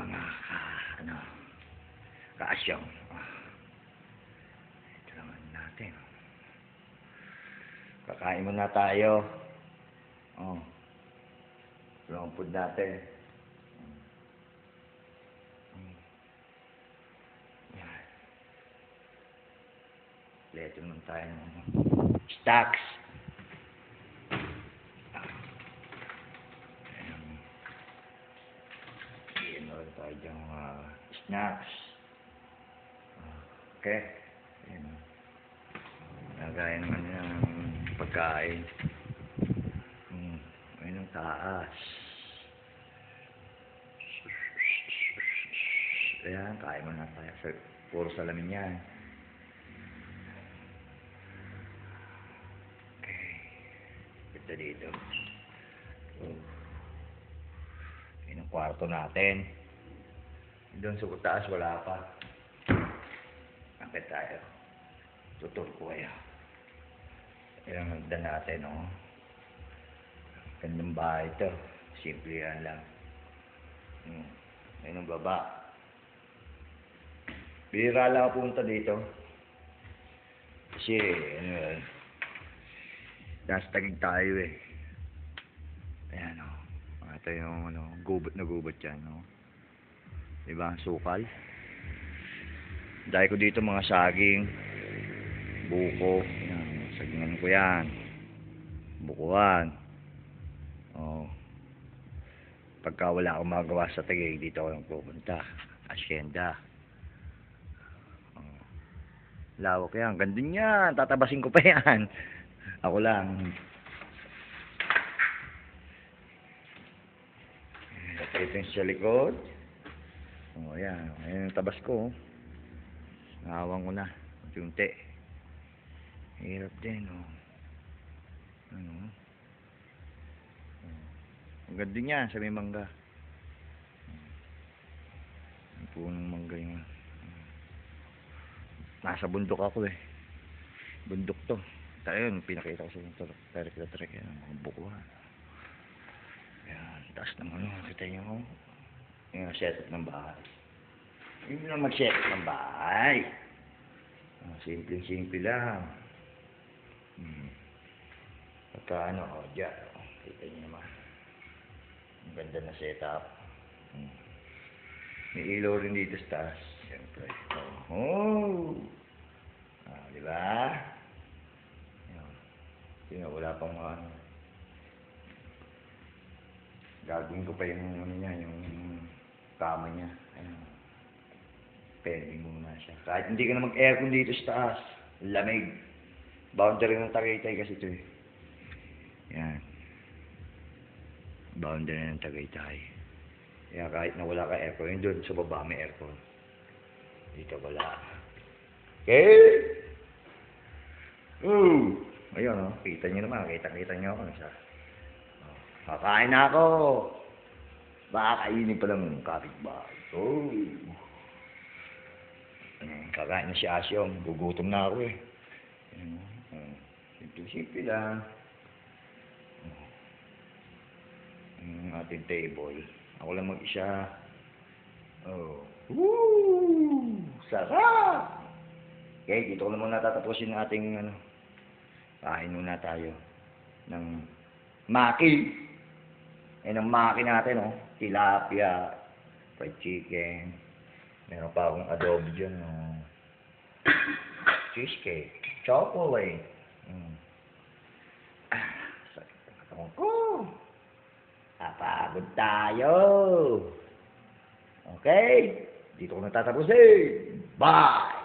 mga kaasyong. Ito naman natin. Kakain muna tayo. Ito ang food natin. Yan. Leto naman tayo ng stocks. Meron tayo diyang snacks. Okay. Ayan. Nagaya naman yung pagkain. Ayun ang taas. Ayan, kain mo na tayo. Puro salamin yan. Okay. Ito dito. Yun ang kwarto natin. Doon sa taas wala pa. Akit tayo. Tutur ko kayo. Ayan ang hagdan natin, oh. Gandang bahay ito. Simple yan lang. Ayun ang baba. Bihira lang ako pumunta dito. Kasi, nasa Taguig tayo eh. Ayan, oh. Ito yung gubat na gubat yan, no? Diba? Sukal. Dahil ko dito mga saging, buko. Yan, sagingan ko yan. Bukuan. Pagka wala akong magawa sa Taguig, dito ako pupunta. Asyenda. Lawak yan. Ganda yan. Tatabasin ko pa yan. Ako lang. Ito yung sa likod. Ayan. Ayan yung tabas ko. Nahawang ko na. Unti. Hirap din, ang ganda niya sa may mangga. Ang punong mangga yun. Nasa bundok ako eh. Bundok to. Tayo yun, pinakita ko sa trek yan. Mga bukuhan. Ayan, taas naman kita nyo. Yung setup ng bahay. Yung lang mag-setup ng bahay. Simple lang. Pagka dyan. Kita nyo naman. Ang ganda na setup. May ilaw rin dito sa taas. Siyempre. Diba? Yan. Wala pang gagawin ko pa yung yung kama niya. Ayan. Pending muna siya. Kahit hindi ka na mag-aircon dito sa taas. Lamig. Boundary ng Tagaytay kasi ito eh. Yan. Boundary ng Tagaytay. Kaya kahit na wala ka aircon, yun doon sa baba may aircon. Dito wala. Okay? Ayun, kita nyo naman. Kita nyo ako. Kakain na ako. Baka kainin pa lang ng kapitbahay. Kakain na si Asyong. Gugutom na ako eh. Simple lang. Ang ating table. Ako lang mag-isa. Sarap! Okay, dito ko na muna tatapusin ang ating kain muna tayo ng maki. Ang maki natin, tilapia, fried chicken. Meron pa akong adobo dyan, cheesecake, chocolate. Sakit na katawan ko. Napagod tayo. Okay? Dito ko na tatapusin. Bye!